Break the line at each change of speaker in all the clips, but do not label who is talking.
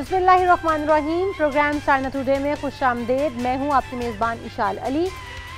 बिस्मिल्लाहिर्रहमानिर्रहीम। Programme China today में खुश आमदेद। मैं हूँ आपकी मेज़बान इशाल अली।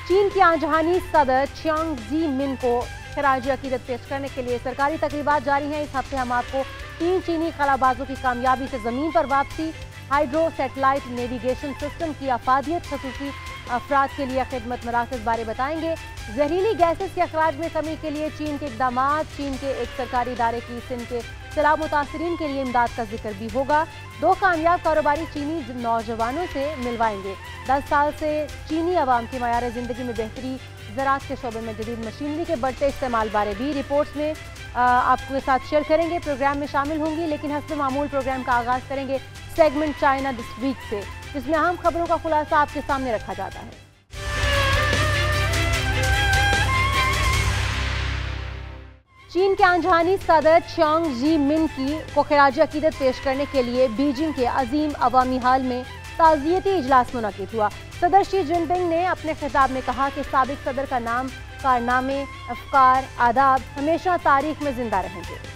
चीन की आजहानी सदर चियांग जी मिन को खराज अकीदत पेश करने के लिए सरकारी तकरीबात जारी हैं। इस हफ्ते हम आपको 3 चीनी खलाबाजों की कामयाबी से ज़मीन पर वापसी, हाइड्रो सैटेलाइट नेविगेशन सिस्टम की अफादियत, खसूसी अफराद के लिए खिदमत मराकज़ बारे बताएंगे। जहरीली गैसेस के अखराज में कमी के लिए चीन के इक़दामात, चीन के एक सरकारी इदारे की सिंध के सैलाब मुतासरीन के लिए इमदाद का जिक्र भी होगा। 2 कामयाब कारोबारी चीनी नौजवानों से मिलवाएंगे। 10 साल से चीनी अवाम की मयार ज़िंदगी में बेहतरी, ज़राअत के शोबे में जदीद मशीनरी के बढ़ते इस्तेमाल बारे भी रिपोर्ट्स में आपके साथ शेयर करेंगे, प्रोग्राम में शामिल होंगी। लेकिन हस्ब मामूल प्रोग्राम का आगाज़ करेंगे सेगमेंट चाइना दिस वीक से, जिसमें अहम खबरों का खुलासा आपके सामने रखा जाता है। चीन के आजहानी सदर चियांग जी मिन को खराज अकीदत पेश करने के लिए बीजिंग के अजीम अवामी हाल में ताज़ियती इजलास मुनक़िद हुआ। सदर शी जिनपिंग ने अपने खिताब में कहा कि साबिक सदर का नाम, कारनामे, अफकार, आदाब हमेशा तारीख में जिंदा रहेंगे।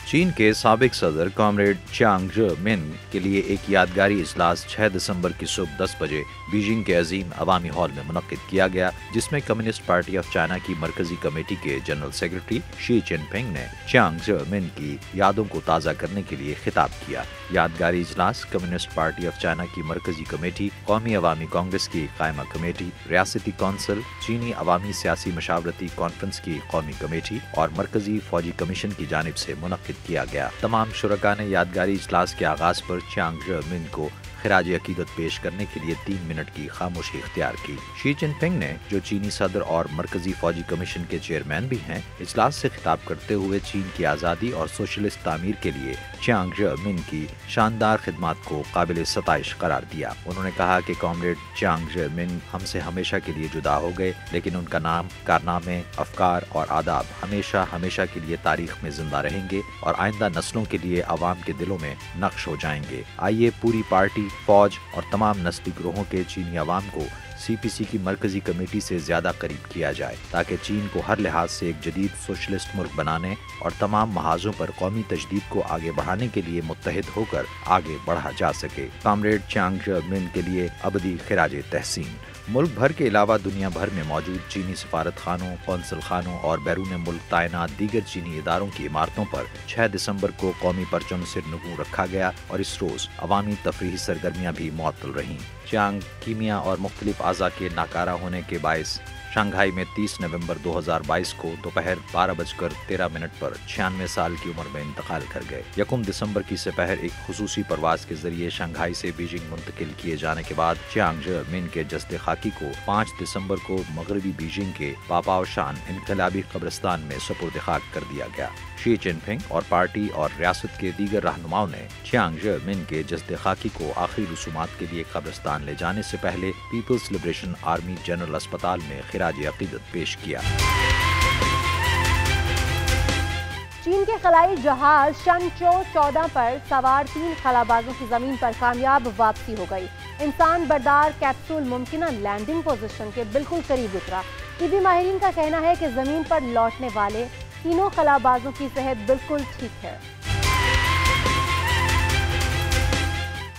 चीन के साबिक सदर कॉमरेड चियांग जी मिन के लिए एक यादगारी इजलास 6 दिसंबर की सुबह 10 बजे बीजिंग के अजीम अवामी हॉल में मुनक्किद किया गया, जिसमें कम्युनिस्ट पार्टी ऑफ चाइना की मरकजी कमेटी के जनरल सेक्रेटरी शी जिनपिंग ने चियांग जी मिन की यादों को ताज़ा करने के लिए खिताब किया। यादगारी इजलास कम्युनिस्ट पार्टी ऑफ चाइना की मरकजी कमेटी, कौमी अवामी कांग्रेस की कायमा कमेटी, रियासती कौंसिल, चीनी अवामी सियासी मशावरती कॉन्फ्रेंस की कौमी कमेटी और मरकजी फौजी कमीशन की जानिब से मुनक्किद किया गया। तमाम शुरका ने यादगारी इजलास के आगाज पर चियांग जी मिन को खराज अकीदत पेश करने के लिए 3 मिनट की खामोशी इख्तियार की। शी जिनपिंग ने, जो चीनी सदर और मरकजी फौजी कमीशन के चेयरमैन भी हैं, इजलास से खिताब करते हुए चीन की आज़ादी और सोशलिस्ट तामीर के लिए चियांग जी मिन की शानदार खिदमात को काबिल सताइश करार दिया। उन्होंने कहा कि कॉमरेड चियांग जी मिन हमसे हमेशा के लिए जुदा हो गए, लेकिन उनका नाम, कारनामे, अफकार और आदाब हमेशा हमेशा के लिए तारीख में जिंदा रहेंगे और आइंदा नस्लों के लिए अवाम के दिलों में नक्श हो जाएंगे। आइए पूरी पार्टी, फौज और तमाम नस्ली ग्रोहों के चीनी अवाम को CPC की मरकजी कमेटी से ज्यादा करीब किया जाए, ताकि चीन को हर लिहाज से एक जदीद सोशलिस्ट मुल्क बनाने और तमाम महाजों पर कौमी तजदीद को आगे बढ़ाने के लिए मुत्तहिद होकर आगे बढ़ा जा सके। कॉमरेड चियांग जी मिन के लिए अबदी खिराज तहसीन। मुल्क भर के अलावा दुनिया भर में मौजूद चीनी सफारत खानों, कौंसल खानों और बैरून मुल्क तैनात दीगर चीनी इदारों की इमारतों पर 6 दिसंबर को कौमी परचम से नगू रखा गया और इस रोज अवामी तफरीही सरगर्मियाँ भी मुअत्तल रहीं। चियांग कीमिया और मुख्तलिफ आज़ा के नाकारा होने के बायस शंघाई में 30 नवंबर 2022 को दोपहर 12:13 पर 96 साल की उम्र में इंतकाल कर गए। 1 दिसंबर की सपहर एक खुसूसी परवाज के जरिए शंघाई से बीजिंग मुंतकिल किए जाने के बाद चियांग जी मिन के जस्द खाकी को 5 दिसंबर को मगरबी बीजिंग के पापाओ शान इनकलाबी कब्रिस्तान में सुपुर्द खाक कर दिया गया। शी जिनपिंग और पार्टी और रियासत के दीगर रहनुमाओं ने चियांग जी मिन के जस्द खाकी को आखिरी रसूमात के लिए कब्रिस्तान ले जाने से पहले पीपल्स लिबरेशन आर्मी जनरल अस्पताल में खिराज अकीदत पेश किया।
चीन के खलाई जहाज शनचो 14 पर सवार 3 खलाबाजों की जमीन पर कामयाब वापसी हो गई। इंसान बरदार कैप्सूल मुमकिना लैंडिंग पोजीशन के बिल्कुल करीब उतरा। तिब्बी माहिरीन का कहना है कि जमीन पर लौटने वाले तीनों खलाबाजों की सेहत बिल्कुल ठीक है।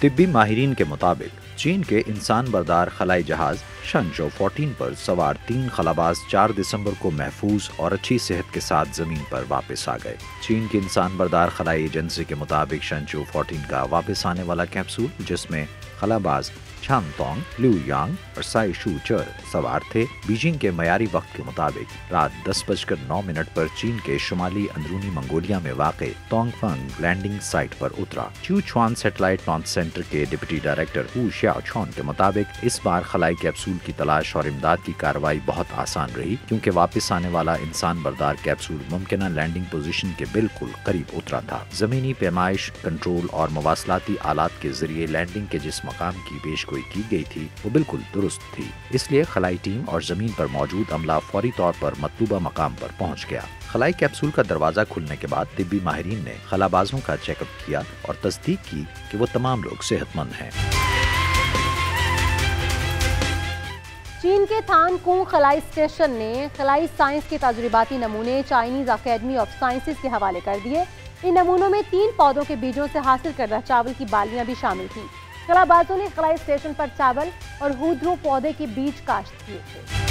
तिब्बी माहिरीन के मुताबिक चीन के इंसान बरदार खलाई जहाज शनचो 14 पर सवार 3 खलाबाज 4 दिसंबर को महफूज और अच्छी सेहत के साथ जमीन पर वापस आ गए। चीन की इंसान बरदार खलाई एजेंसी के मुताबिक शनचो 14 का वापस आने वाला कैप्सूल, जिसमें खलाबाज छानतोंग, लिu यांग और साई शू चर सवार थे, बीजिंग के मयारी वक्त के मुताबिक रात 10:09 पर चीन के शुमाली अंदरूनी मंगोलिया में वाक़े तोंगफंग लैंडिंग साइट पर उतरा। च्यूचुआन सैटेलाइट लॉन्च सेंटर के डिप्टी डायरेक्टर हू शियाओचॉन के मुताबिक इस बार खलाई कैप्सूल की तलाश और इमदाद की कार्रवाई बहुत आसान रही, क्योंकि वापस आने वाला इंसान बरदार कैप्सूल मुमकिना लैंडिंग पोजीशन के बिल्कुल करीब उतरा था। जमीनी पैमाइश, कंट्रोल और मवासलाती आलात के जरिए लैंडिंग के जिस मकाम की पेशगोई की गई थी वो बिल्कुल दुरुस्त थी। इसलिए खलाई टीम और जमीन पर मौजूद अमला फौरी तौर पर मतलूबा मकाम पर पहुंच गया। खलाई कैप्सूल का दरवाजा खुलने के बाद तिब्बी माहिरीन ने खलाबाजों का चेकअप किया और तस्दीक की कि वो तमाम लोग सेहतमंद हैं।
चीन के थानकुंग खलाई स्टेशन ने खलाई साइंस के तजुर्बाती नमूने चाइनीज अकेडमी ऑफ साइंसेज के हवाले कर दिए। ان نمونوں میں 3 پودوں کے بیجوں سے حاصل کردہ چاول کی بالیاں بھی شامل تھیں۔ خلا بازوں نے خلائی اسٹیشن پر چاول اور ہودرو پودے کے بیج کاشت کیے تھے۔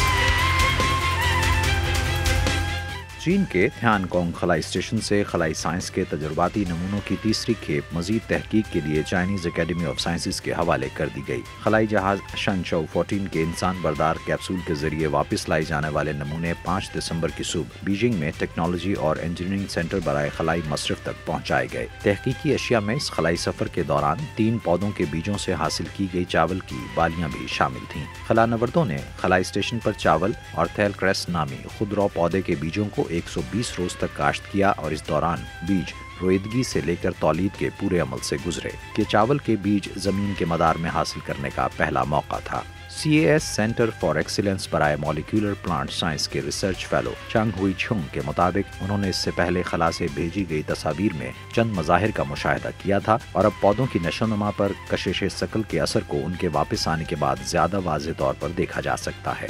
چین کے تھیان کونگ خلائی اسٹیشن سے خلائی سائنس کے تجرباتی نمونوں کی تیسری کھیپ مزید تحقیق کے لیے چائنیز اکیڈمی آف سائنسز کے حوالے کر دی گئی۔ خلائی جہاز شنچو 14 کے انسان بردار کیپسول کے ذریعے واپس لائے جانے والے نمونے 5 دسمبر کی صبح بیجنگ میں ٹیکنالوجی اور انجینئرنگ سینٹر برائے خلائی مصرف تک پہنچائے گئے۔ تحقیقی اشیاء میں اس خلائی سفر کے دوران 3 پودوں کے بیجوں سے حاصل کی گئی چاول کی بالیاں بھی شامل تھیں۔ خلا نوردوں نے خلائی اسٹیشن پر چاول اور تھیل کریس نامی خودرو پودے کے بیجوں کو 120 روز تک کاشت کیا اور اس دوران بیج رویدگی سے لے کر تولید کے پورے عمل سے گزرے کہ چاول کے بیج زمین کے مدار میں حاصل کرنے کا پہلا موقع تھا۔ CAS سینٹر فار ایکسیلنس برائے مالیکولر پلانٹ سائنس کے ریسرچ فیلو چنگ ہوئی چھونگ کے مطابق انہوں نے اس سے پہلے خلا سے بھیجی گئی تصاویر میں چند مظاہر کا مشاہدہ کیا تھا اور اب پودوں کی نشو و نما پر کشش ثقل کے اثر کو ان کے واپس آنے کے بعد زیادہ واضح طور پر دیکھا جا سکتا ہے۔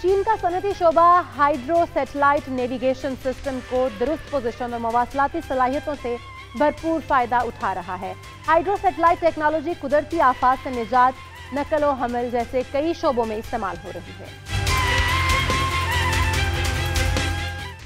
چین کا صنعتی شعبہ ہائیڈرو سیٹلائٹ نیویگیشن سسٹم کو درست پوزیشن اور مواصلاتی صلاحیتوں سے بھرپور فائدہ اٹھا رہا ہے۔ ہائیڈرو سیٹلائٹ ٹیکنالوجی قدرتی آفات سے نجات، نقل و حمل جیسے کئی شعبوں میں استعمال ہو رہی ہے۔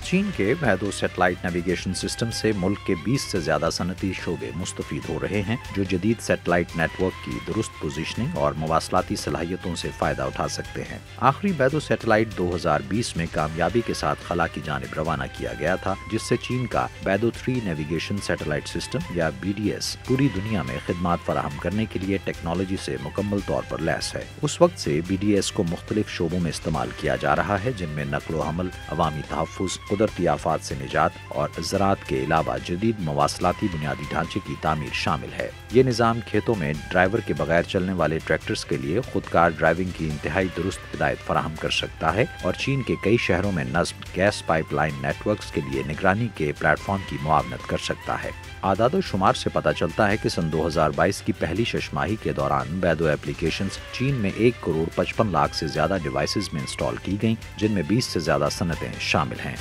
چین کے محدود سیٹلائٹ نیویگیشن سسٹم سے ملک کے 20 سے زیادہ صنعتی شعبے مستفید ہو رہے ہیں جو جدید سیٹلائٹ نیٹ ورک کی درست پوزیشننگ اور مواصلاتی صلاحیتوں سے فائدہ اٹھا سکتے ہیں۔ آخری بیدو سیٹلائٹ 2020 میں کامیابی کے ساتھ خلا کی جانب روانہ کیا گیا تھا، جس سے چین کا بیدو 3 نیویگیشن سیٹلائٹ سسٹم یا BDS پوری دنیا میں خدمات فراہم کرنے کے لیے ٹیکنالوجی سے مکمل طور پر لیس ہے۔ اس وقت سے BDS کو مختلف شعبوں میں استعمال کیا جا رہا ہے، جن میں نقل و حمل، عوامی تحفظ، قدرتی آفات سے نجات اور زراعت کے علاوہ جدید مواصلاتی بنیادی ڈھانچے کی تعمیر شامل ہے۔ یہ نظام کھیتوں میں ڈرائیور کے بغیر چلنے والے ٹریکٹرز کے لیے خودکار ڈرائیونگ کی انتہائی درست ہدایت فراہم کر سکتا ہے اور چین کے کئی شہروں میں نصب gas pipeline networks کے لیے نگرانی کے پلیٹ فارم کی معاونت کر سکتا ہے۔ اعداد و شمار سے پتہ چلتا ہے کہ سن 2022 کی پہلی شش ماہی کے دوران بیدو ایپلیکیشنز چین میں 1,55,00,000 سے زیادہ ڈیوائسز میں انسٹال کی گئیں، جن میں 20 سے زیادہ صنعتیں شامل ہیں۔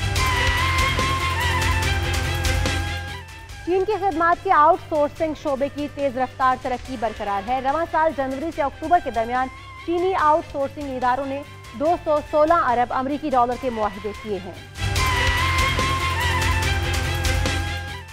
چین کی خدمات کے آؤٹ سورسنگ شعبے کی تیز رفتار ترقی برقرار ہے۔ رواں سال جنوری سے اکتوبر کے درمیان چینی آؤٹ سورسنگ اداروں نے 216 ارب امریکی ڈالر کے معاہدے کیے ہیں۔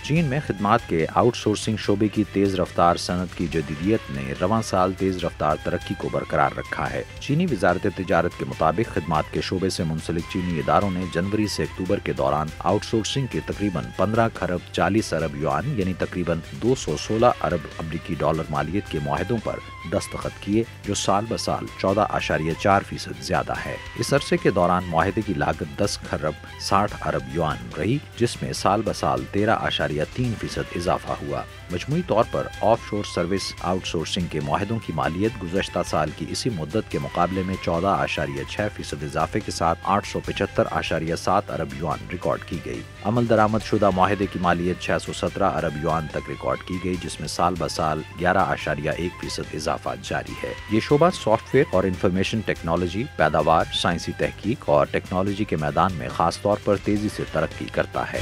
چین میں خدمات کے آؤٹ سورسنگ شعبے کی تیز رفتار صنعت کی جدیدیت نے رواں سال تیز رفتار ترقی کو برقرار رکھا ہے۔ چینی وزارت تجارت کے مطابق خدمات کے شعبے سے منسلک چینی اداروں نے جنوری سے اکتوبر کے دوران آؤٹ سورسنگ کے تقریباً 15,40 ارب یوان یعنی تقریباً 216 ارب امریکی ڈالر مالیت کے معاہدوں پر دستخط کیے، جو سال بسال 14.4% زیادہ ہے۔ اس عرصے کے دوران معاہدے کی لاگت 10,60 ارب یوان رہی، جس میں سال بسال 13.3% اضافہ ہوا۔ مجموعی طور پر آف شور سروس آؤٹ سورسنگ کے معاہدوں کی مالیت گزشتہ سال کی اسی مدت کے مقابلے میں 14.6% اضافے کے ساتھ 875.7 ارب یوان ریکارڈ کی گئی۔ عمل درآمد شدہ معاہدے کی مالیت 617 ارب یوان تک ریکارڈ کی گئی، جس میں سال بسال 11.1% اضافہ جاری ہے۔ یہ شعبہ سافٹ ویئر اور انفارمیشن ٹیکنالوجی، پیداوار، سائنسی تحقیق اور ٹیکنالوجی کے میدان میں خاص طور پر تیزی سے ترقی کرتا ہے۔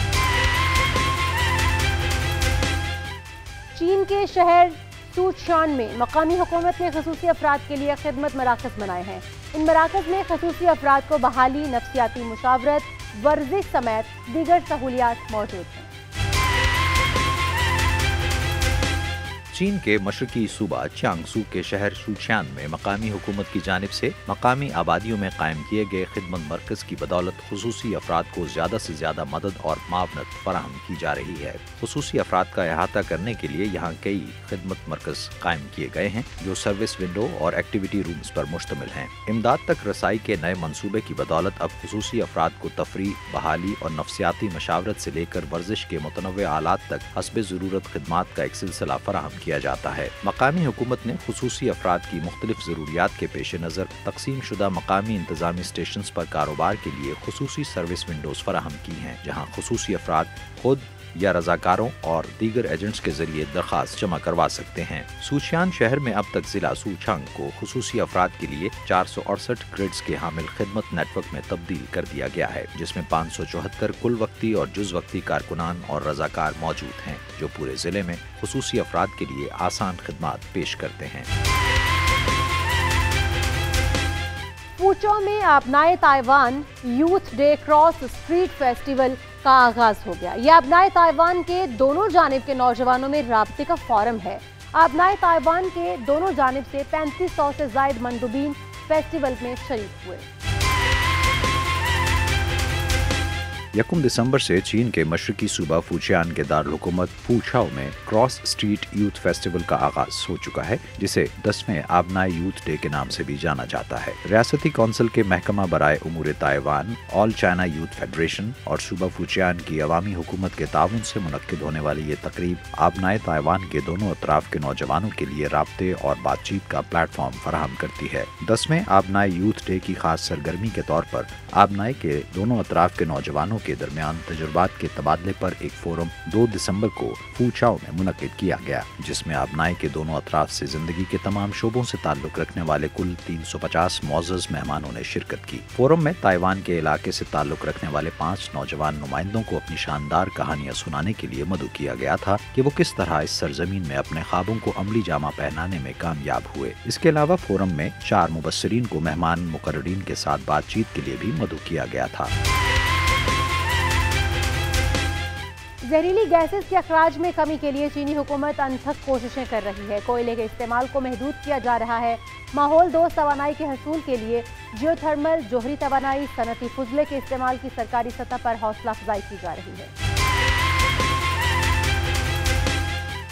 چین کے شہر سوچیان میں مقامی حکومت نے خصوصی افراد کے لیے خدمت مراکز بنائے ہیں۔ ان مراکز میں خصوصی افراد کو بحالی، نفسیاتی مشاورت، ورزش سمیت دیگر سہولیات موجود ہیں۔
چین کے مشرقی صوبہ چیانگسو کے شہر سوچیان میں مقامی حکومت کی جانب سے مقامی آبادیوں میں قائم کیے گئے خدمت مرکز کی بدولت خصوصی افراد کو زیادہ سے زیادہ مدد اور معاونت فراہم کی جا رہی ہے۔ خصوصی افراد کا احاطہ کرنے کے لیے یہاں کئی خدمت مرکز قائم کیے گئے ہیں جو سروس ونڈو اور ایکٹیویٹی رومز پر مشتمل ہیں۔ امداد تک رسائی کے نئے منصوبے کی بدولت اب خصوصی افراد کو تفریح، بحالی اور نفسیاتی مشاورت سے لے کر ورزش کے متنوع آلات تک حسب ضرورت خدمات کا ایک سلسلہ فراہم کیا جاتا ہے۔ مقامی حکومت نے خصوصی افراد کی مختلف ضروریات کے پیش نظر تقسیم شدہ مقامی انتظامی اسٹیشنز پر کاروبار کے لیے خصوصی سروس ونڈوز فراہم کی ہیں، جہاں خصوصی افراد خود या रजाकारों और दीगर एजेंट्स के जरिए दरखास्त जमा करवा सकते हैं। सूचियान शहर में अब तक जिला सूचांक को खुसूसी अफराद के लिए 468 ग्रिड्स के हामिल खिदमत नेटवर्क में तब्दील कर दिया गया है, जिसमें 574 कुल वक्ती और जुज वक्ती कारकुनान और रजाकार मौजूद हैं, जो पूरे जिले में खुसूसी अफराद के लिए आसान खिदमात पेश करते हैं।
फूचौ में अपनाए Taiwan youth day cross street festival का आगाज हो गया। यह अपनाए ताइवान के दोनों जानिब के नौजवानों में राब्ते का फोरम है। अपनाए ताइवान के दोनों जानिब से 3500 से जायद मंदुबीन फेस्टिवल में शरीक हुए।
1 दिसंबर से चीन के मशरकी सूबा फूचियान के दारुल-हुकूमत फूचाओ में क्रॉस स्ट्रीट यूथ फेस्टिवल का आगाज हो चुका है, जिसे 10वें आबनाए यूथ डे के नाम से भी जाना जाता है। रियासती कौंसिल के महकमा बराए उमूर Taiwan, all China youth federation और सूबा फूचियान की अवामी हुकूमत के ताउन से मुनक्किद होने वाली ये तकरीब आबनाए ताइवान के दोनों अतराफ के नौजवानों के लिए राब्ते और बातचीत का प्लेटफॉर्म फराहम करती है। 10वें आबनाए यूथ डे की खास सरगर्मी के तौर पर आबनाए के दोनों अतराफ के नौजवानों के दरमियान तजुर्बात के तबादले पर एक फोरम 2 दिसंबर को फूचाओ में मुनक्किद किया गया, जिसमें आबनाए के दोनों अतराफ से जिंदगी के तमाम शोबों से ताल्लुक रखने वाले कुल 350 मोअज़्ज़ज़ मेहमानों ने शिरकत की। फोरम में ताइवान के इलाके से ताल्लुक रखने वाले 5 नौजवान नुमाइंदों को अपनी शानदार कहानियां सुनाने के लिए मदऊ किया गया था कि वो किस तरह इस सरजमीन में अपने ख्वाबों को अमली जामा पहनाने में कामयाब हुए। इसके अलावा फोरम में 4 मुबस्सिरीन को मेहमान मुकर्ररीन के साथ बातचीत के लिए भी मदऊ किया गया था।
जहरीली गैसेस के अखराज में कमी के लिए चीनी हुकूमत अनथक कोशिशें कर रही है। कोयले के इस्तेमाल को महदूद किया जा रहा है। माहौल दोस्त तवानाई के हसूल के लिए जियोथर्मल, जोहरी तवानाई, सनती फुजले के इस्तेमाल की सरकारी सतह पर हौसला अफजाई की जा रही है।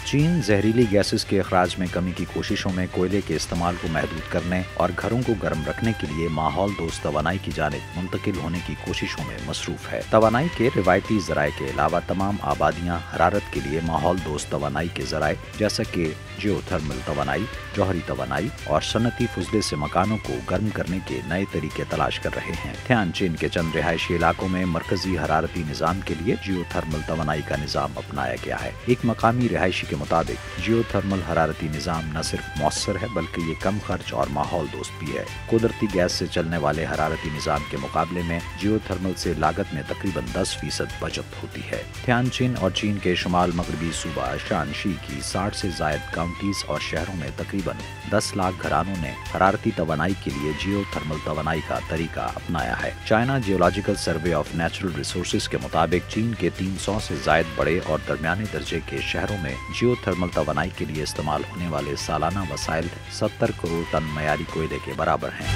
चीन जहरीली गैसेस के अखराज में कमी की कोशिशों में कोयले के इस्तेमाल को महदूद करने और घरों को गर्म रखने के लिए माहौल दोस्त तवानाई की जानिब मुंतकिल होने की कोशिशों में मसरूफ है। तवानाई के रिवायती जराए के अलावा तमाम आबादियां हरारत के लिए माहौल दोस्त तवानाई के जराए जैसा कि जियोथर्मल तवानाई, जौहरी तवानाई और सनती फुजले से मकानों को गर्म करने के नए तरीके तलाश कर रहे हैं। थियानचिन के चंद रिहायशी इलाकों में मरकजी हरारती निज़ाम के लिए जियोथर्मल तवानाई का निज़ाम अपनाया गया है। एक मकामी रिहायशी के मुताबिक जियोथर्मल हरारती निज़ाम न सिर्फ मौसर है बल्कि ये कम खर्च और माहौल दोस्त भी है। कुदरती गैस से चलने वाले हरारती निज़ाम के मुकाबले में जियोथर्मल से लागत में तकरीबन 10% बचत होती है। थियानचिन और चीन के शुमाल मगरबी सूबा शानशी की 60 से जायद काउंटीज और शहरों में तकरीबन 10 लाख घरानों ने हरारती तवानाई के लिए जियोथर्मल तवानाई का तरीका अपनाया है। China geological survey of natural resources के मुताबिक चीन के 300 से जायद बड़े और दरमियाने दर्जे के शहरों में जियोथर्मल तवानाई के लिए इस्तेमाल होने वाले सालाना वसाइल 70 करोड़ टन मयारी कोयले के बराबर हैं।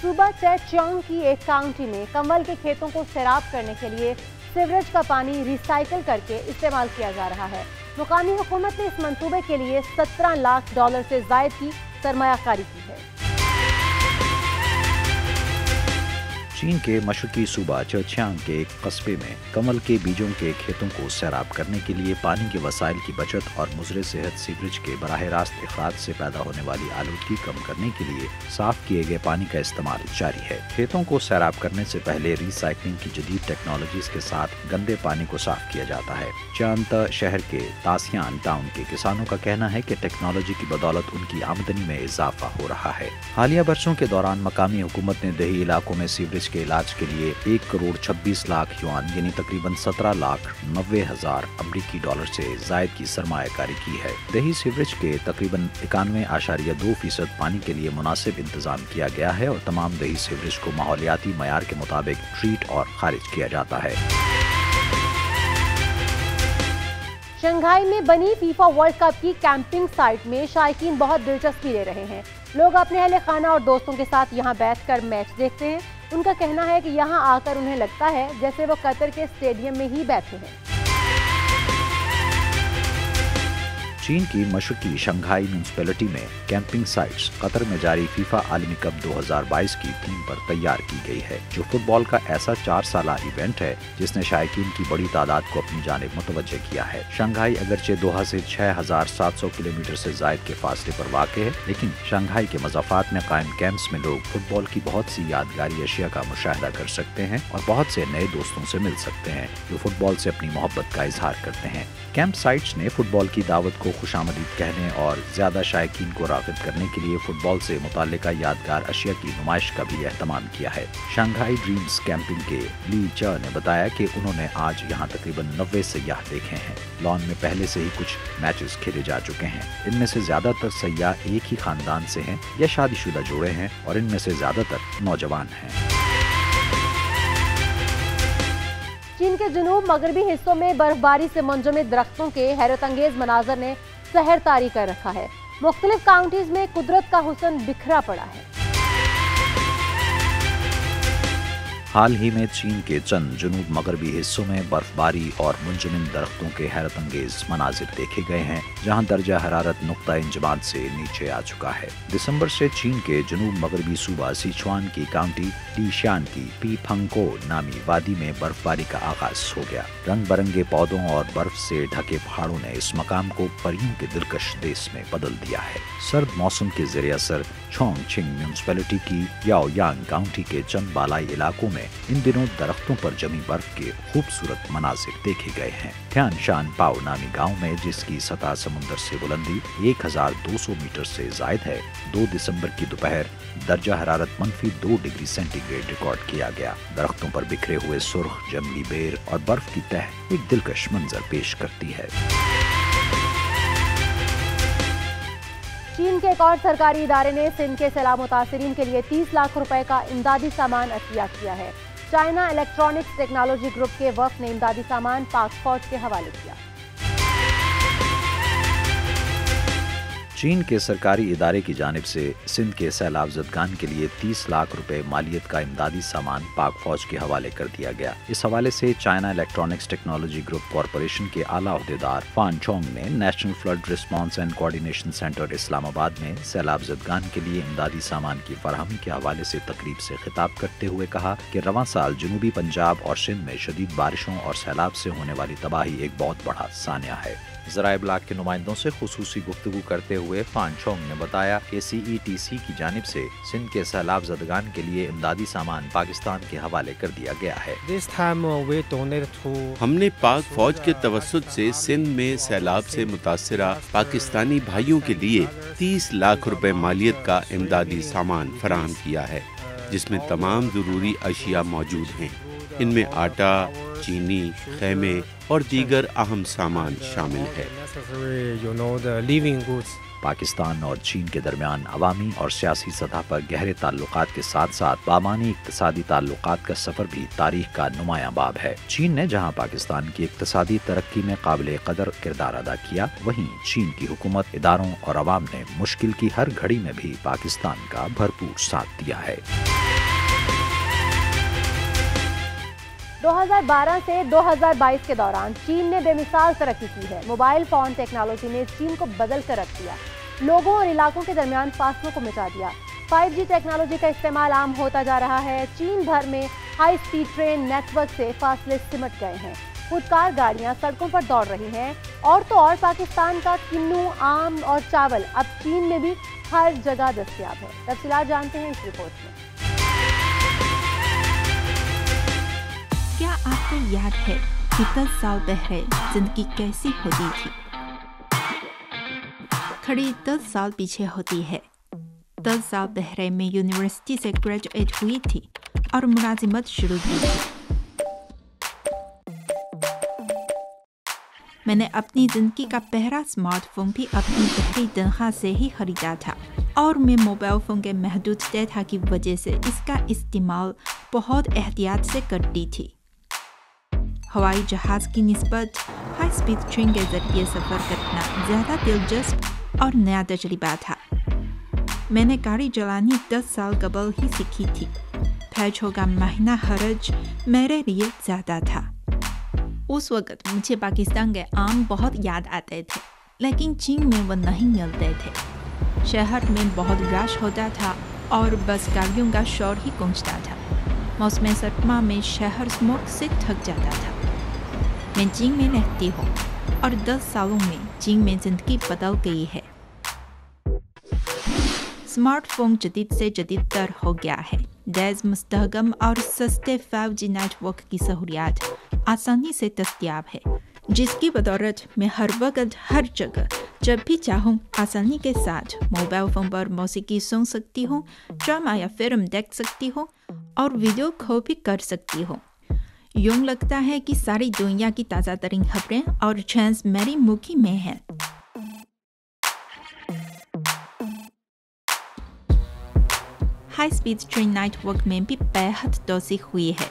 सूबा चेचियांग की एक काउंटी में कमल के खेतों को सैराब करने के लिए सीवरेज का पानी रिसाइकिल करके इस्तेमाल किया जा रहा है। मुकामी हुकूमत ने इस मंसूबे के लिए $17 लाख से जायद की सरमायाकारी की है।
चीन के मशरकी सूबा चेचियांग के एक कस्बे में कमल के बीजों के खेतों को सैराब करने के लिए पानी के वसाइल की बचत और मुज़र सेहत सीवरेज के बराह रास्त इखराज से पैदा होने वाली आलूदगी कम करने के लिए साफ किए गए पानी का इस्तेमाल जारी है। खेतों को सैराब करने से पहले रिसाइकलिंग की जदीद टेक्नोलॉजीज के साथ गंदे पानी को साफ किया जाता है। चांता शहर के तासियान टाउन के किसानों का कहना है कि टेक्नोलॉजी की बदौलत उनकी आमदनी में इजाफा हो रहा है। हालिया बरसों के दौरान मकामी हुकूमत ने देही इलाकों में सीवरेज के इलाज के लिए 1 करोड़ 26 लाख युआन यानी तकरीबन 17 लाख 90 हजार अमरीकी डॉलर से जायद की सरमायाकारी की है। देही सीवरेज के तकरीबन 91.2% पानी के लिए मुनासिब इंतजाम किया गया है और तमाम देही सीवरेज को माहौलियाती मयार के मुताबिक ट्रीट और खारिज किया जाता है।
शंघाई में बनी फीफा वर्ल्ड कप की कैंपिंग साइट में शायकीन बहुत दिलचस्पी ले रहे हैं। लोग अपने अहले खाना और दोस्तों के साथ यहाँ बैठकर मैच देखते हैं। उनका कहना है कि यहाँ आकर उन्हें लगता है जैसे वो कतर के स्टेडियम में ही बैठे हैं।
चीन की मशरकी शंघाई म्यूनिसिपैलिटी में कैंपिंग साइट्स कतर में जारी फीफा आलमी कप 2022 की थीम पर तैयार की गई है, जो फुटबॉल का ऐसा 4 साला इवेंट है जिसने शायकीन की बड़ी तादाद को अपनी जानिब मुतवज्जे किया है। शंघाई अगरचे दोहा से 6,700 किलोमीटर से जायद के फासले पर वाक़े है, लेकिन शंघाई के मज़ाफ़ात में कायम कैंप्स में लोग फुटबॉल की बहुत सी यादगारी अशिया का मुशाहिदा कर सकते हैं और बहुत से नए दोस्तों से मिल सकते हैं जो फुटबॉल से अपनी मोहब्बत का इजहार करते हैं। कैंप साइट्स ने फुटबॉल की दावत को खुशामदीद कहने और ज्यादा शायकीन को राग़िब करने के लिए फुटबॉल से मुताल्लिका यादगार अशिया की नुमाइश का भी एहतमाम किया है। शंघाई ड्रीम्स कैंपिंग के ली च ने बताया कि उन्होंने आज यहाँ तकरीबन 90 सयाह देखे हैं। लॉन में पहले से ही कुछ मैचेस खेले जा चुके हैं। इनमें से ज्यादातर सयाह एक ही खानदान से हैं या शादीशुदा जोड़े हैं और इनमें से ज्यादातर नौजवान हैं।
चीन के जनूब मगरबी हिस्सों में बर्फबारी से मुंजमद दरख्तों के हैरत अंगेज मनाजर ने सहर तारी कर रखा है। मुख्तलिफ काउंटीज में कुदरत का हुस्न बिखरा पड़ा है।
हाल ही में चीन के चंद जनूब मगरबी हिस्सों में बर्फबारी और मुंजमद दरख्तों के हैरत अंगेज मनाजिर देखे गए हैं, जहां दर्जा हरारत नुक्ता इंजमाद से नीचे आ चुका है। दिसंबर से चीन के जनूब मगरबी सूबा सिचुआन की काउंटी लीशान की पीफंगको नामी वादी में बर्फबारी का आगाज हो गया। रंग बिरंगे पौधों और बर्फ से ढके पहाड़ों ने इस मकाम को परियों के दिलकश देश में बदल दिया है। सर्द मौसम के ज़रिए असर चोंगचिंग म्यूनिसिपैलिटी की याओयांग काउंटी के चंद बालाई इलाकों में इन दिनों दरख्तों पर जमी बर्फ के खूबसूरत मनाजिर देखे गए हैं। थियानशान पाओ नामी गांव में, जिसकी सतह समुद्र से बुलंदी 1200 मीटर से जायद है, 2 दिसंबर की दोपहर दर्जा हरारत -2 डिग्री सेंटीग्रेड रिकॉर्ड किया गया। दरख्तों पर बिखरे हुए सुर्ख जंगली बेर और बर्फ की तह एक दिलकश मंजर पेश करती है।
चीन के एक और सरकारी इदारे ने सिंध के सैलाब मुतासिरीन के लिए 30 लाख रुपए का इमदादी सामान अतिया किया है। चाइना इलेक्ट्रॉनिक्स टेक्नोलॉजी ग्रुप के वफ़द ने इमदादी सामान पाक फौज के हवाले किया।
चीन के सरकारी इदारे की जानिब से सिंध के सैलाब ज़दगान के लिए 30 लाख रुपए मालियत का इमदादी सामान पाक फौज के हवाले कर दिया गया। इस हवाले से China electronics technology group corporation के आला अहदेदार फान चोंग ने national flood response and coordination centre Islamabad में सैलाब ज़दगान के लिए इमदादी सामान की फराहमी के हवाले से तकरीब से खिताब करते हुए कहा कि रवां साल जनूबी पंजाब और सिंध में शदीद बारिशों और सैलाब से होने वाली तबाही एक बहुत बड़ा सानिया है। ज़राए इब्लाग के नुमाइंदों से खुसूसी गुफ्तगू करते हुए फान चोंग ने बताया कि CETC की जानिब से सिंध के सैलाब ज़दगान के लिए इमदादी सामान पाकिस्तान के हवाले कर दिया गया है।
हमने पाक फौज के तवस्सुत से सिंध में सैलाब से मुतासिरा पाकिस्तानी भाइयों के लिए 30 लाख रुपए मालियत का इमदादी सामान फराहम किया है, जिसमें तमाम ज़रूरी अशिया मौजूद हैं। इनमें आटा, चीनी, खेमे और दीगर अहम सामान शामिल है।
पाकिस्तान और चीन के दरमियान अवामी और सियासी सतह पर गहरे ताल्लुकात के साथ साथ बामानी इक्तिसादी ताल्लुकात का सफर भी तारीख का नुमायां बाब है। चीन ने जहां पाकिस्तान की इक्तिसादी तरक्की में काबिल कदर किरदार अदा किया, वहीं चीन की हुकूमत, इदारों और अवाम ने मुश्किल की हर घड़ी में भी पाकिस्तान का भरपूर साथ दिया है।
2012 से 2022 के दौरान चीन ने बेमिसाल तरक्की की है। मोबाइल फोन टेक्नोलॉजी ने चीन को बदल कर रख दिया, लोगों और इलाकों के दरमियान फासलों को मिटा दिया। 5G टेक्नोलॉजी का इस्तेमाल आम होता जा रहा है। चीन भर में हाई स्पीड ट्रेन नेटवर्क से फासले सिमट गए हैं। खुदकार गाड़ियां सड़कों पर दौड़ रही हैं। और तो और पाकिस्तान का किन्नू, आम और चावल अब चीन में भी हर जगह दस्तयाब है। तफसीलात जानते हैं इस रिपोर्ट में।
क्या आपको याद है कि 10 साल पहले जिंदगी कैसी होती थी? खड़ी 10 साल पीछे होती है। 10 साल पहले मैं यूनिवर्सिटी से ग्रेजुएट हुई थी और मुलाजिमत शुरू की थी। मैंने अपनी जिंदगी का पहला स्मार्टफोन भी अपनी पहली तनख्वाह से ही खरीदा था और मैं मोबाइल फ़ोन के महदूद डेटा की वजह से इसका इस्तेमाल बहुत एहतियात से करती थी। हवाई जहाज़ की निस्बत हाई स्पीड ट्रेन के ज़रिए सफ़र करना ज़्यादा दिलचस्प और नया तजुर्बा था। मैंने गाड़ी चलानी 10 साल कबल ही सीखी थी। पैसों का महीना खर्च मेरे लिए ज़्यादा था। उस वक़्त मुझे पाकिस्तान के आम बहुत याद आते थे। लेकिन चीन में वो नहीं मिलते थे। शहर में बहुत रश होता था और बस गाड़ियों का शोर ही गूंजता था। मौसम सरमा में शहर स्मोक से थक जाता था। मैं चीन में रहती हूँ और 10 सालों में चीन में जिंदगी बदल गई है। स्मार्टफोन जदीद से जदीद तर हो गया है। तेज मुस्तहकम और सस्ते 5G नेटवर्क की सहूलियात आसानी से दस्तयाब है, जिसकी बदौलत मैं हर वक्त हर जगह जब भी चाहूँ आसानी के साथ मोबाइल फ़ोन पर मौसीकी सुन सकती हूँ, ड्रामा या फिल्म देख सकती हूँ और वीडियो कॉल भी कर सकती हूँ। यूँ लगता है कि सारी दुनिया की ताज़ा तरीन खबरें और ट्रेंड्स मेरी मुट्ठी में हैं। हाई स्पीड ट्रेन नेटवर्क में भी बेहद तोसी हुई है।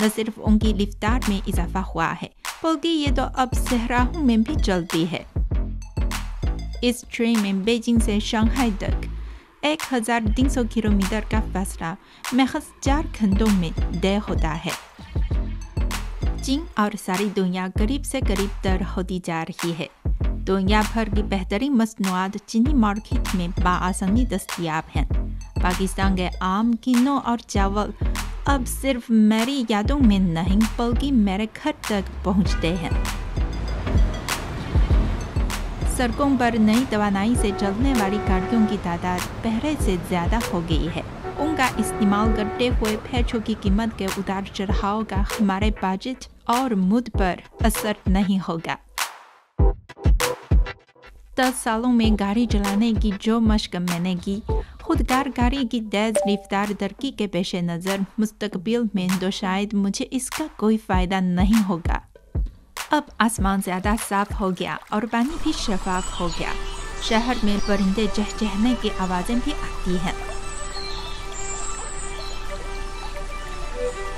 न सिर्फ उनकी रफ्तार में इजाफा हुआ है, बल्कि ये तो अब सहराओं में भी चलती है। इस ट्रेन में बीजिंग से शंघाई तक 1300 किलोमीटर का फासला महज 4 घंटों में तय होता है। चीन और सारी दुनिया करीब से करीब तर होती जा रही है। दुनिया भर की बेहतरीन मसनूआत चीनी मार्केट में बआसानी दस्तयाब हैं। पाकिस्तान के आम, किन्नों और चावल अब सिर्फ मेरी यादों में नहीं बल्कि मेरे घर तक पहुंचते हैं। सड़कों पर नई तवानाई से चलने वाली गाड़ियों की तादाद पहले से ज़्यादा हो गई है। उनका इस्तेमाल करते हुए पेट्रोल की कीमत के उतार चढ़ाव का हमारे बजट और मूड पर असर नहीं होगा। 10 सालों में गाड़ी चलाने की जो मशक मैंने की, खुदकार गाड़ी की तेज रफ्तार तरक्की के पेश नज़र मुस्तकबिल में तो शायद मुझे इसका कोई फ़ायदा नहीं होगा। अब आसमान ज़्यादा साफ हो गया और पानी भी शफाफ हो गया। शहर में परिंदे चहचहने की आवाज़ें भी आती हैं।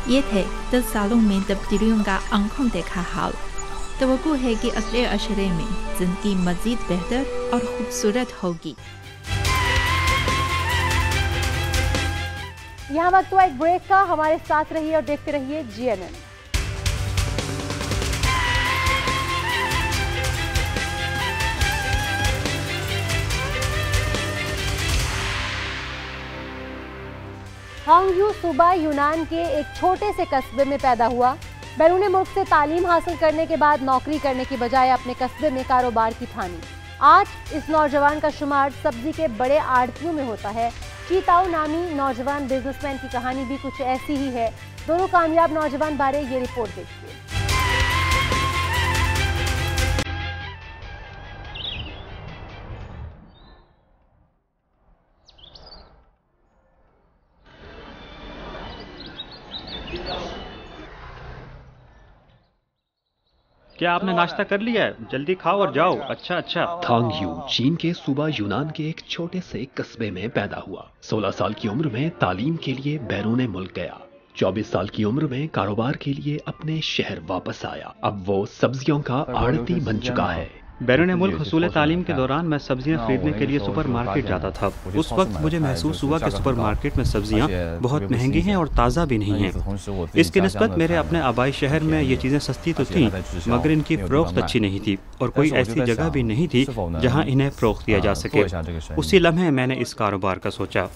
ये थे 10 सालों में तब्दीलियों का आंखों देखा हाल। तवक्को है कि अगले अशरे में जिंदगी मज़ीद बेहतर और खूबसूरत होगी।
यहाँ वक्त हुआ एक ब्रेक का। हमारे साथ रहिए और देखते रहिए GNN। हांगयू सूबा यूनान के एक छोटे से कस्बे में पैदा हुआ। बैरून मुल्क से तालीम हासिल करने के बाद नौकरी करने की बजाय अपने कस्बे में कारोबार की ठानी। आज इस नौजवान का शुमार सब्जी के बड़े आड़तियों में होता है। चीताओ नामी नौजवान बिजनेसमैन की कहानी भी कुछ ऐसी ही है। दोनों कामयाब नौजवान बारे ये रिपोर्ट देखिए।
क्या आपने नाश्ता कर लिया है? जल्दी खाओ और जाओ। अच्छा।
थांगयू चीन के सूबा यूनान के एक छोटे से कस्बे में पैदा हुआ। 16 साल की उम्र में तालीम के लिए बैरून मुल्क गया। 24 साल की उम्र में कारोबार के लिए अपने शहर वापस आया। अब वो सब्जियों का आड़ती बन चुका है।
बैरून मुल्क हुसूल तालीम के दौरान मैं सब्जियां खरीदने के लिए सुपरमार्केट जाता था। उस वक्त मुझे महसूस हुआ कि सुपरमार्केट में सब्जियां बहुत महंगी हैं और ताज़ा भी नहीं हैं। इसकी निस्बत मेरे अपने आबाई शहर में ये चीज़ें सस्ती तो थीं, मगर इनकी फ़रोख्त अच्छी नहीं थी और कोई ऐसी जगह भी नहीं थी जहाँ इन्हें फ़रोख्त किया जा सके। उसी लम्हे मैंने इस कारोबार का सोचा।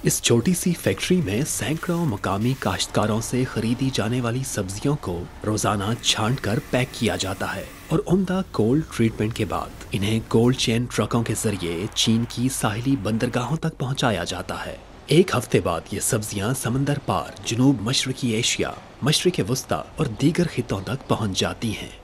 इस छोटी सी फैक्ट्री में सैकड़ों मकामी काश्तकारों से खरीदी जाने वाली सब्जियों को रोजाना छांटकर पैक किया जाता है और उम्दा कोल्ड ट्रीटमेंट के बाद इन्हें कोल्ड चेन ट्रकों के जरिए चीन की साहिली बंदरगाहों तक पहुंचाया जाता है। एक हफ्ते बाद ये सब्जियां समंदर पार जनूब मशरकी एशिया, मशरिक वस्ता और दीगर खितों तक पहुंच जाती हैं।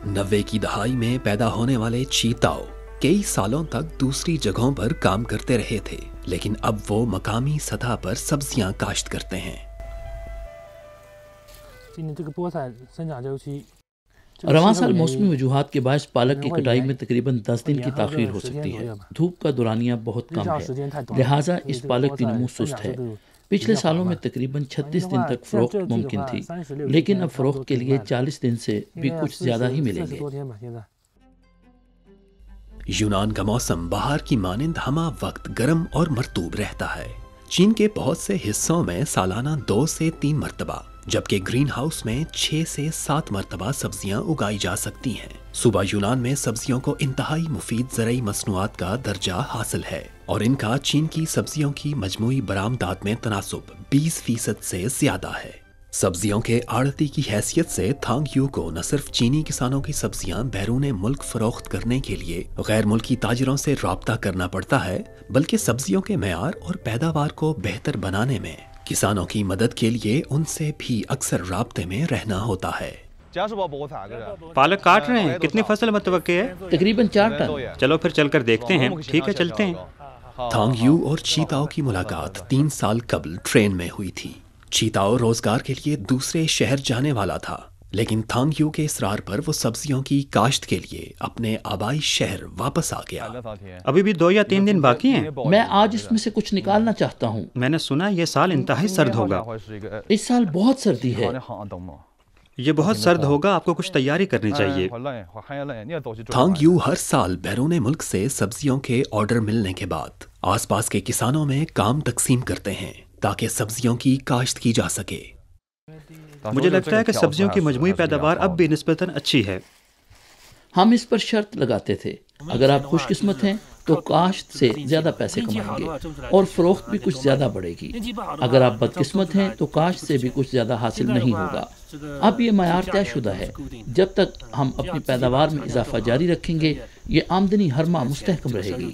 नब्बे की दहाई में पैदा होने वाले चीताओ कई सालों तक दूसरी जगहों पर काम करते रहे थे, लेकिन अब वो मकामी सतह पर सब्जियां काश्त करते हैं।
रवां साल मौसमी वजूहात के बायस पालक की कटाई में तकरीबन 10 दिन की ताखीर हो सकती है। धूप का दौरानिया बहुत कम है, लिहाजा इस पालक की नमू सुस्त है। पिछले सालों में तकरीबन 36 दिन तक फरोख्त मुमकिन थी, लेकिन अब फरोख्त के लिए 40 दिन से भी कुछ ज्यादा ही मिलेंगे।
यूनान का मौसम बाहर की मानिंद हमा वक्त गर्म और मरतूब रहता है। चीन के बहुत से हिस्सों में सालाना 2 से 3 मरतबा, जबकि ग्रीन हाउस में 6 से 7 मरतबा सब्जियां उगाई जा सकती हैं। सूबा यूनान में सब्जियों को इंतहाई मुफीद ज़रई मसनूआत का दर्जा हासिल है और इनका चीन की सब्जियों की मजमूई बरामदात में तनासुब 20% से ज्यादा है। सब्जियों के आड़ती की हैसियत से थांग यू को न सिर्फ चीनी किसानों की सब्जियां बैरून मुल्क फरोख्त करने के लिए गैर मुल्की ताजिरों से राब्ता करना पड़ता है, बल्कि सब्जियों के मेयार और पैदावार को बेहतर बनाने में किसानों की मदद के लिए उनसे भी अक्सर राब्ते में रहना होता है।
पालक काट रहे हैं, कितनी फसल मतवक्के है?
तकरीबन 4 टन।
चलो फिर चलकर देखते हैं। ठीक है, चलते हैं।
थांग यू और चीताओ की मुलाकात 3 साल कबल ट्रेन में हुई थी। चीताओ रोजगार के लिए दूसरे शहर जाने वाला था, लेकिन थांग यू के इसरार पर वो सब्जियों की काश्त के लिए अपने आबाई शहर वापस आ गया।
अभी भी 2 या 3 दिन बाकी हैं।
मैं आज इसमें से कुछ निकालना चाहता हूँ।
मैंने सुना ये साल इंतहाई सर्द होगा।
इस साल बहुत सर्दी है।
ये बहुत सर्द होगा, आपको कुछ तैयारी करनी चाहिए।
थांग यू हर साल बैरून मुल्क से सब्जियों के ऑर्डर मिलने के बाद आसपास के किसानों में काम तकसीम करते हैं ताकि सब्जियों की काश्त की जा सके।
मुझे लगता है कि सब्जियों की मजमूई पैदावार अब भी निस्बतन अच्छी है।
हम इस पर शर्त लगाते थे, अगर आप खुशकिस्मत हैं तो काश्त से ज्यादा पैसे कमाएंगे और फरोख्त भी कुछ ज्यादा बढ़ेगी। अगर आप बदकिस्मत हैं तो काश्त से भी कुछ ज्यादा हासिल नहीं होगा। अब ये मयार तयशुदा है। जब तक हम अपनी पैदावार में इजाफा जारी रखेंगे, ये आमदनी हर माह मुस्तहकम रहेगी।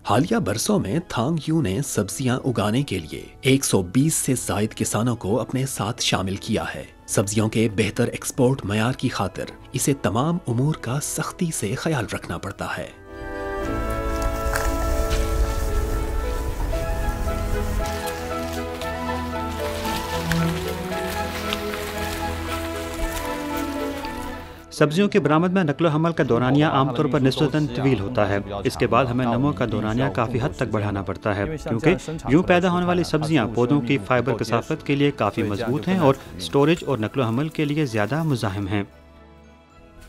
हालिया बरसों में थांग यू ने सब्जियां उगाने के लिए 120 से जायद किसानों को अपने साथ शामिल किया है। सब्जियों के बेहतर एक्सपोर्ट मयार की खातिर इसे तमाम उमूर का सख्ती से ख्याल रखना पड़ता है।
सब्जियों की बरामद में नकलो हमल का दौरानिया आमतौर पर निस्बतन तवील होता है। इसके बाद हमें नमो का दौरानिया काफ़ी हद तक बढ़ाना पड़ता है, क्योंकि यूं पैदा होने वाली सब्जियां पौधों की फाइबर कसाफत के लिए काफ़ी मजबूत हैं और स्टोरेज और नकलो हमल के लिए ज़्यादा मुज़ाहिम हैं।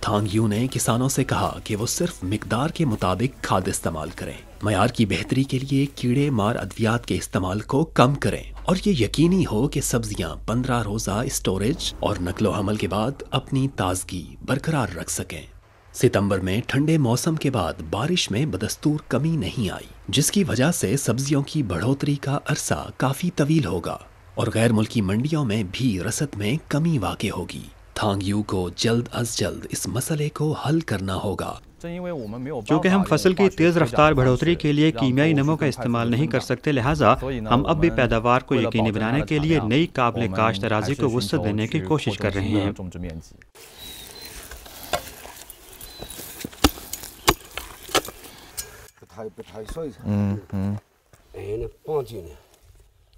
थांग यू ने किसानों से कहा कि वो सिर्फ मिकदार के मुताबिक खाद इस्तेमाल करें, मयार की बेहतरी के लिए कीड़े मार अद्वियात के इस्तेमाल को कम करें और ये यकीनी हो कि सब्जियां 15 रोज़ा स्टोरेज और नकलो हमल के बाद अपनी ताजगी बरकरार रख सकें। सितंबर में ठंडे मौसम के बाद बारिश में बदस्तूर कमी नहीं आई, जिसकी वजह से सब्जियों की बढ़ोतरी का अरसा काफ़ी तवील होगा और गैर मुल्की मंडियों में भी रसद में कमी वाक़े होगी। थांग यू को जल्द अज जल्द इस मसले को हल करना होगा।
क्योंकि हम फसल की तेज़ रफ्तार बढ़ोतरी के लिए कीमियाई नमों का इस्तेमाल नहीं कर सकते, लिहाजा हम अब भी पैदावार को यकीनी बनाने के लिए नई काबिल काश्त अराज़ी को वुसअत देने की कोशिश कर रहे हैं।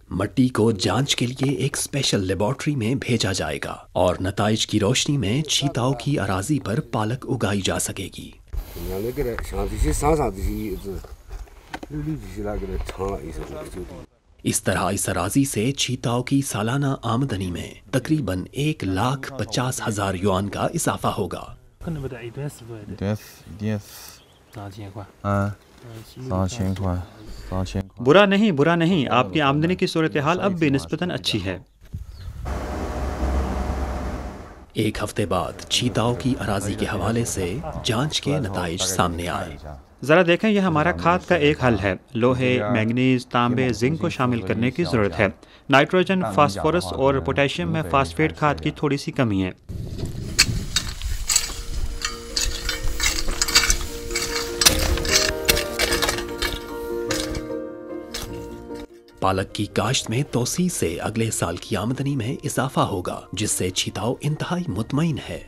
मट्टी को जांच के लिए एक स्पेशल लेबोरेटरी में भेजा जाएगा और नताइज की रोशनी में चीताओं की अराजी पर पालक उगाई जा सकेगी। इस तरह इस अराजी से चीताओं की सालाना आमदनी में तकरीबन 1,50,000 युआन का इजाफा होगा।
बुरा नहीं, आपकी आमदनी की सूरत हाल अब भी निस्बतन अच्छी है।
एक हफ्ते बाद चीताओं की अराजी के हवाले से जांच के नताइज सामने आए।
जरा देखें, यह हमारा खाद का एक हल है। लोहे, मैंगनीज, तांबे, जिंक को शामिल करने की जरूरत है। नाइट्रोजन, फास्फोरस और पोटेशियम में फास्फेट खाद की थोड़ी सी कमी है।
पालक की काश्त में तोसी से अगले साल की आमदनी में इजाफा होगा, जिससे चीताओ इंतहाई मुतमईन है।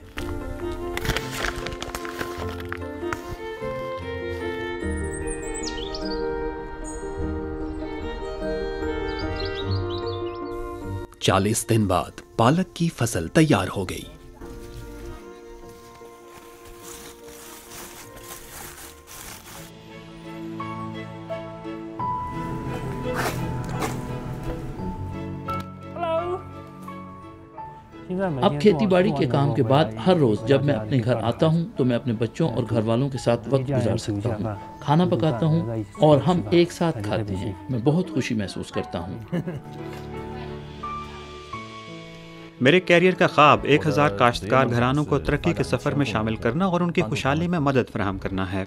चालीस दिन बाद पालक की फसल तैयार हो गई।
اب کھیتی باڑی کے کام کے بعد ہر روز جب میں اپنے گھر آتا ہوں تو میں اپنے بچوں اور گھر والوں کے ساتھ وقت گزار سکتا ہوں، کھانا پکاتا ہوں اور ہم ایک ساتھ کھاتے ہیں۔ میں بہت خوشی محسوس کرتا ہوں۔
میرے کیریئر کا خواب 1000 کاشتکار گھرانوں کو ترقی کے سفر میں شامل کرنا اور ان کی خوشحالی میں مدد فراہم کرنا ہے۔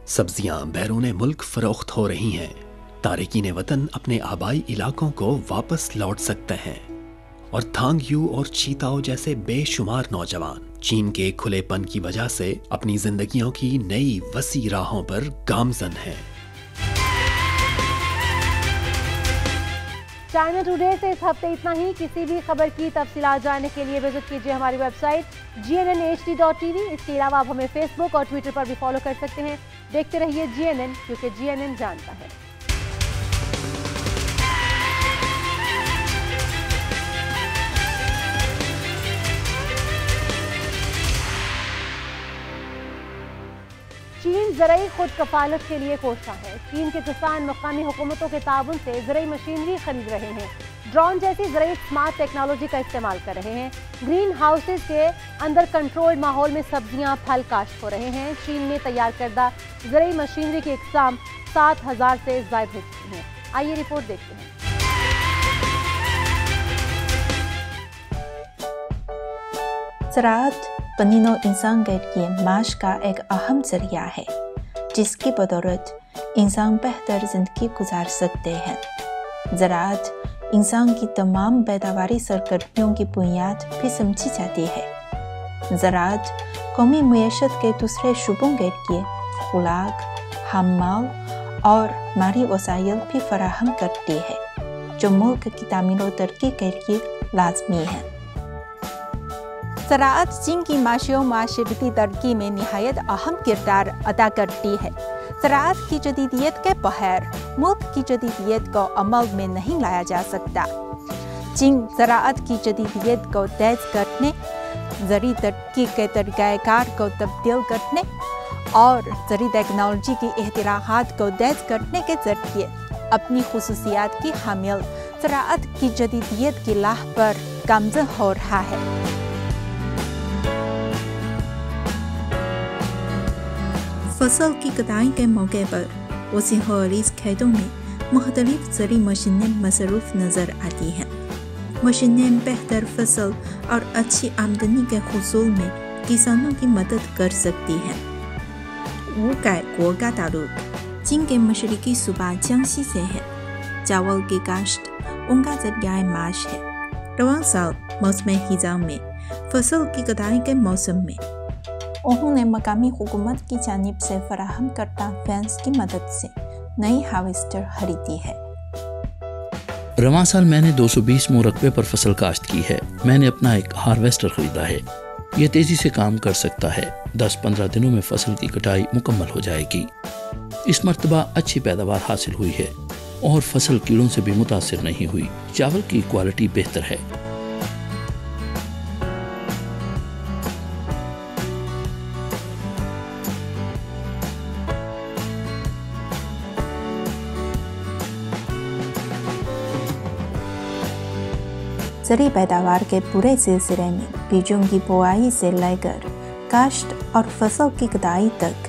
سبزیاں بیرون ملک فروخت ہو رہی ہیں، تارکین وطن اپنے آبائی علاقوں کو واپس لوٹ سکتے ہیں، اور تھانگ یو اور چیتاؤ جیسے بے شمار نوجوان چین کے کھلے پن کی وجہ سے اپنی زندگیوں کی نئی وسیع راہوں پر گامزن ہیں۔
چائنا ٹوڈے سے اس ہفتے اتنا ہی۔ کسی بھی خبر کی تفصیلات جاننے کے لیے وزٹ کیجیے ہماری ویب سائٹ GNNHD.tv۔ اس کے علاوہ آپ ہمیں فیس بک اور ٹویٹر پر بھی فالو کر سکتے ہیں۔ دیکھتے رہیے GNN، کیونکہ GNN جانتا ہے۔ چین زرعی خود کفالت کے لیے کوشاں ہے۔ چین کے کسان مقامی حکومتوں کے تعاون سے زرعی مشینری خرید رہے ہیں، ڈرون جیسی زرعی اسمارٹ ٹیکنالوجی کا استعمال کر رہے ہیں۔ گرین ہاؤسز کے اندر کنٹرول ماحول میں سبزیاں پھل کاشت ہو رہے ہیں۔ چین میں تیار کردہ زرعی مشینری کی اقسام 7000 سے زائد ہو چکی ہیں۔ آئیے رپورٹ دیکھتے ہیں۔
زراعت بنی نوع انسان کے لیے معاش کا ایک اہم ذریعہ ہے، جس کی بدولت انسان بہتر زندگی گزار سکتے ہیں۔ زراعت انسان کی تمام پیداواری سرگرمیوں کی بنیاد بھی سمجھی جاتی ہے۔ زراعت قومی معیشت کے دوسرے شعبوں کے لیے خوراک، خام مال اور مالی وسائل بھی فراہم کرتی ہے، جو ملک کی تعمیر و ترقی کے لیے لازمی ہے۔ زراعت چین کی معاشی و معاشرتی ترقی میں نہایت اہم کردار ادا کرتی ہے۔ زراعت کی جدیدیت کے بغیر ملک کی جدیدیت کو عمل میں نہیں لایا جا سکتا۔ چین زراعت کی جدیدیت کو تیز کرنے، زرعی ترقی کے طریقہ کار کو تبدیل کرنے اور زرعی ٹیکنالوجی کی اختراعات کو تیز کرنے کے ذریعے اپنی خصوصیات کی حامل زراعت کی جدیدیت کی راہ پر گامزن ہو رہا ہے۔ فصل کی کٹائی کے موقع پر وسیع و عریض کھیتوں میں مختلف زرعی مشینیں مصروف نظر آتی ہیں۔ مشینیں بہتر فصل اور اچھی آمدنی کے حصول میں کسانوں کی مدد کر سکتی ہیں۔ ووکائے گو کا تعلق چین کے مشرقی صوبہ جیانسی سے ہے۔ چاول کی کاشت ان کا ذریعہ معاش ہے۔ رواں سال موسم خزاں میں فصل کی کٹائی کے موسم میں انہوں نے مقامی حکومت کی جانب سے فراہم کردہ فنڈز کی مدد سے نئی ہارویسٹر خریدی ہے۔
رواں سال میں نے 220 مو رقبے پر فصل کاشت کی ہے۔ میں نے اپنا ایک ہارویسٹر خریدا ہے۔ یہ تیزی سے کام کر سکتا ہے۔ 10-15 دنوں میں فصل کی کٹائی مکمل ہو جائے گی۔ اس مرتبہ اچھی پیداوار حاصل ہوئی ہے اور فصل کیڑوں سے بھی متاثر نہیں ہوئی۔ چاول کی کوالٹی بہتر ہے۔
زرعی پیداوار کے پورے سلسلے میں بیجوں کی بوائی سے لے کر کاشت اور فصل کی کٹائی تک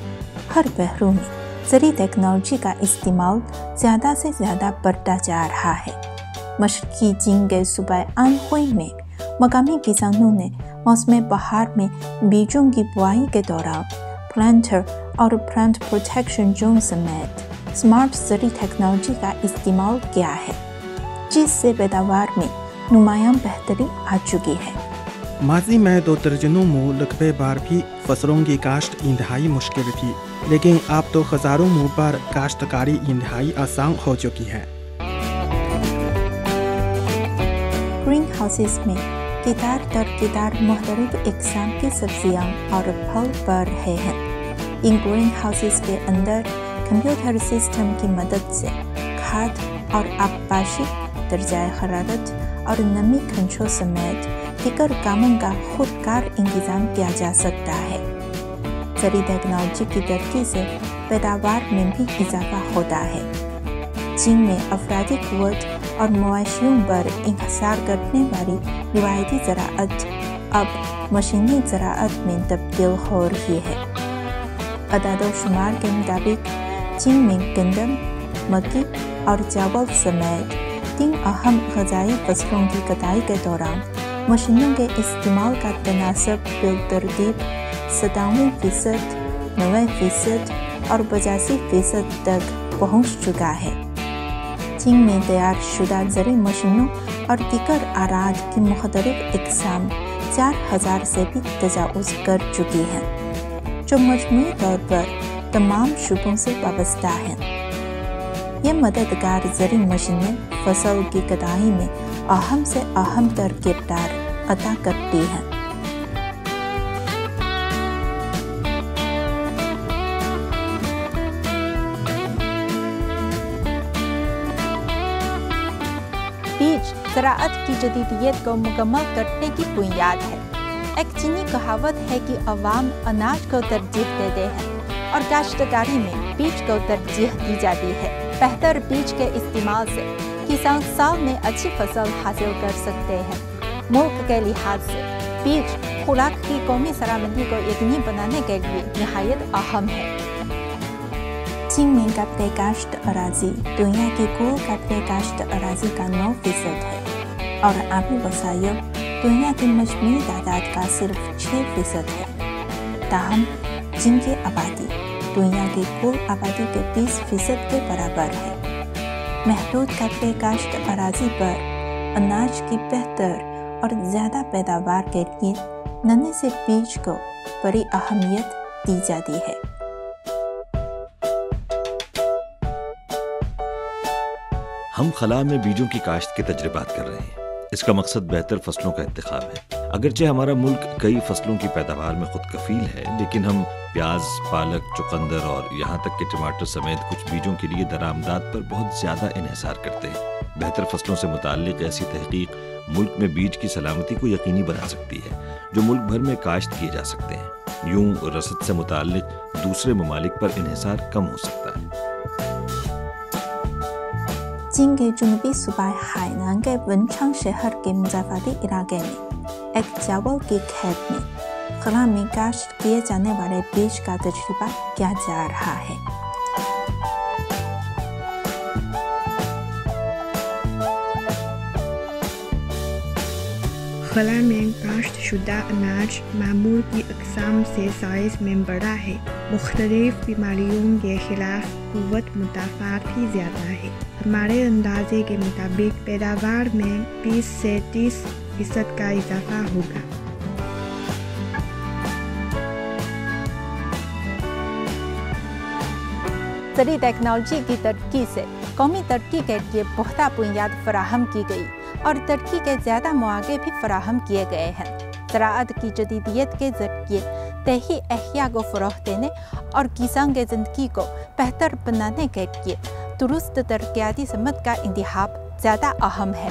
ہر پہلو میں زرعی ٹیکنالوجی کا استعمال زیادہ سے زیادہ بڑھتا جا رہا ہے۔ مشرقی چین کے صوبہ انہوئی میں مقامی کسانوں نے موسم بہار میں بیجوں کی بوائی کے دوران پلانٹر اور پلانٹ پروٹیکشن زون سمیت اسمارٹ زرعی ٹیکنالوجی کا استعمال کیا ہے، جس سے پیداوار میں نمایاں بہتری آ چکی ہے۔
ماضی میں 2 درجنوں مو رقبے بار بھی فصلوں کی کاشت انتہائی مشکل تھی، لیکن اب تو ہزاروں مو پر کاشتکاری انتہائی آسان ہو چکی ہے۔
گرین ہاؤسز میں قطار در قطار مختلف اقسام کی سبزیاں اور پھل بڑھ رہے ہیں۔ ان گرین ہاؤسز کے اندر کمپیوٹر سسٹم کی مدد سے کھاد اور آبپاشی، درجہ حرارت اور نمی کنٹرول سمیت دیگر کاموں کا خود کار انتظام کیا جا سکتا ہے۔ زرعی ٹیکنالوجی کی ترقی سے پیداوار میں بھی اضافہ ہوتا ہے۔ चीन में अफरादी कुव्वत और मवेशियों पर इंहसार करने वाली रिवायती ज़राअत अब मशीनी ज़राअत में तब्दील हो रही है। अदाद शुमार के मुताबिक चीन में गंदम, मक्की और चावल समेत 3 अहम ग़िज़ाई फसलों की कटाई के दौरान मशीनों के इस्तेमाल का तनासब बेतरतीब 97%, 90% और 85% तक पहुँच चुका है। चीन में तैयार शुदा ज़री मशीनों और दीगर आराद की मुख्तलिफ इक़साम 4000 से भी तजावुज़ कर चुकी हैं, जो मजमूई तौर पर तमाम शुबों से वाबस्ता हैं। ये मददगार ज़री मशीनें फसल की कटाई में अहम से अहम तर किरदार अदा करती हैं। बीज ज़राअत की जदीदियत को मुकम्मल करने की बुनियाद है। एक चीनी कहावत है कि अवाम अनाज को तरजीह देते हैं और काश्तकारी में बीज को तरजीह दी जाती है। बेहतर बीज के इस्तेमाल से किसान साल में अच्छी फसल हासिल कर सकते हैं। मुल्क के लिहाज से बीज खुराक की कौमी सलामती को यकीनी बनाने के लिए निहायत अहम है। चीन में कपड़े काश्त अराजी दुनिया की कुल कपड़े काश्त अराजी का 9% है और आबी वसाइल दुनिया की मजमूई तादाद का सिर्फ 6% है। ताहम चीन की आबादी दुनिया की कुल आबादी के 20% के बराबर है। महदूद कपड़े काश्त अराजी पर अनाज की बेहतर और ज़्यादा पैदावार के लिए नन्हे से बीज को बड़ी अहमियत दी जाती है।
हम खला में बीजों की काश्त के तजर्बात कर रहे हैं। इसका मकसद बेहतर फसलों का इंतखाब है। अगरचे हमारा मुल्क कई फसलों की पैदावार में खुद कफील है, लेकिन हम प्याज, पालक, चुकंदर और यहाँ तक के टमाटर समेत कुछ बीजों के लिए दरामदात पर बहुत ज़्यादा इन्हिसार करते हैं। बेहतर फसलों से मुताल्लिक ऐसी तहकीक मुल्क में बीज की सलामती को यकीनी बना सकती है, जो मुल्क भर में काश्त किए जा सकते हैं। यूं रसद से मुताल्लिक दूसरे ममालिक पर इन्हिसार कम हो सकता है।
चीन के जुनूबी सूबा हाइनान के वनचांग शहर के मुज़ाफ़ाती इलाके में एक चावल की खेत में खला में काश्त किए जाने वाले बीज का तजुर्बा किया जा रहा है।
खला में काश्त शुदा अनाज मामूल की अक़साम से साइज़ में बड़ा है। मुख्तलिफ बीमारियों के खिलाफ कुव्वत मुदाफ़ात भी ज़्यादा है। हमारे अंदाजे के मुताबिक पैदावार में 20 से 30% का इजाफा होगा।
ज़री टेक्नोलॉजी की तरक्की से कौमी तरक्की के लिए पुख्ता बुनियाद फराहम की गई और तरक्की के ज़्यादा मौक़े भी फराहम किए गए हैं। ज़राअत की जदीदियत के ज़रिए तही अहया को फ़रोग़ देने और किसान के ज़िंदगी को बेहतर बनाने के लिए दुरुस्त तरक्याती समत का इंतखाब ज़्यादा अहम है।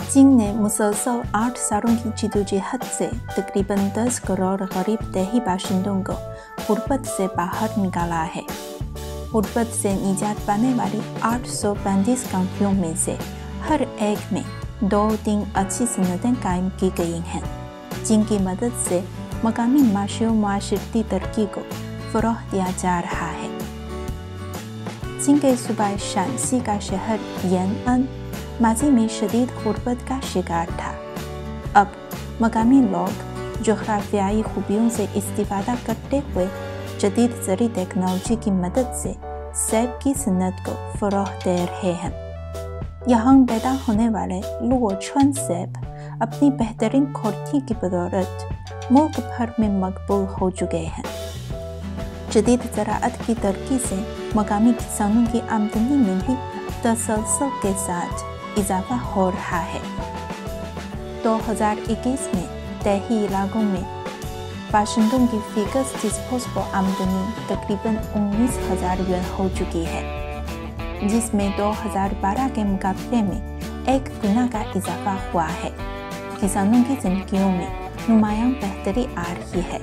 चीन ने मुसलसल 8 सालों की जिदोजहद से तकरीबन 10 करोड़ गरीब देही बाशिंदों को गुर्बत से बाहर निकाला है। गुर्बत से निजात पाने वाली 835 कंट्रियों में से हर एक में 2-3 अच्छी सनतें कायम की गई हैं। चीन की मदद से मकामी माशरती तरक्की को फ़रोग़ दिया जा रहा है। चीन के सूबा शांसी का शहर यानअन माजी में शदीद गुर्बत का शिकार था। अब मकामी लोग जोग्राफियाई खूबियों से इस्तिफ़ादा करते हुए जदीद ज़री टेक्नोलॉजी की मदद से सेब की सनत को फ़रोग़ दे रहे हैं। यहाँ पैदा होने वाले लुओचुन सेब अपनी बेहतरीन खोटी की बदौलत मुल्क भर में मकबूल हो चुके हैं। जदीद ज़राअत की तरक्की से मकामी किसानों की आमदनी में भी तसलसल के साथ इजाफा हो रहा है। 2021 में तही इलाकों में बाशिंदों की फ़िक्स डिस्पोजेबल आमदनी तकरीबन 19,000 युआन हो चुकी है, जिसमें 2012 के मुकाबले में 1 गुना का इजाफा हुआ है। किसानों की ज़िंदगियों में नुमायां बेहतरी आ रही है।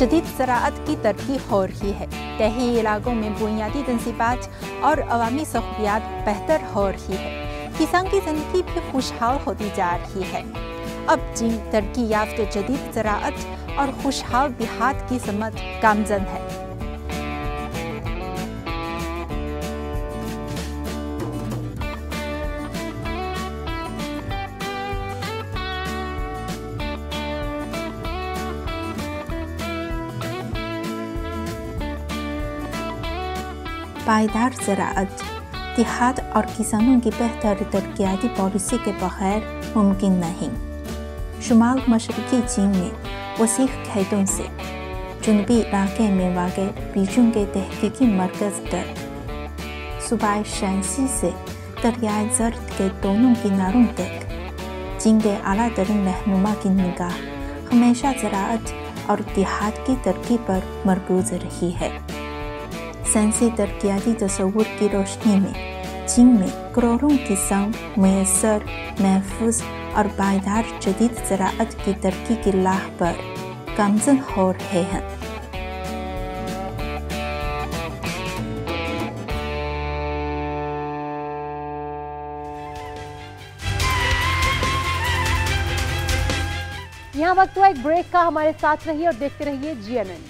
जदीद ज़राअत की तरक्की हो रही है। तही इलाकों में बुनियादी तंसीबात और अवामी सहूलियात बेहतर हो रही है। किसान की ज़िंदगी भी खुशहाल होती जा रही है। अब चीन तरक्की याफ्ता जदीद ज़राअत और खुशहाल बिहार की समत गामजन है। पायदार ज़राअत देहात और किसानों की बेहतर तरक्याती पॉलिसी के बगैर मुमकिन नहीं। शुमाल मशरकी चीन में वसीह खेतों से जुनूबी इलाके में वाक़े बीजिंग के तहकीकी मरकज़ तक, सूबाए शैंसी से दरियाए ज़र्द के दोनों किनारों तक चीन के आला तरीन रहनुमा की निगाह हमेशा ज़राअत और देहात की तरक्की पर मरकूज़ रही है। साइंसी तरक्याती तस्वुर की रोशनी में चीन में करोड़ों किसान मुयस्सर, महफूज और पायदार जदीद ज़राअत की तरक्की की राह पर गामज़न हो रहे हैं।
यहाँ वक्त हुआ एक ब्रेक का। हमारे साथ रहिए और देखते रहिए GNN।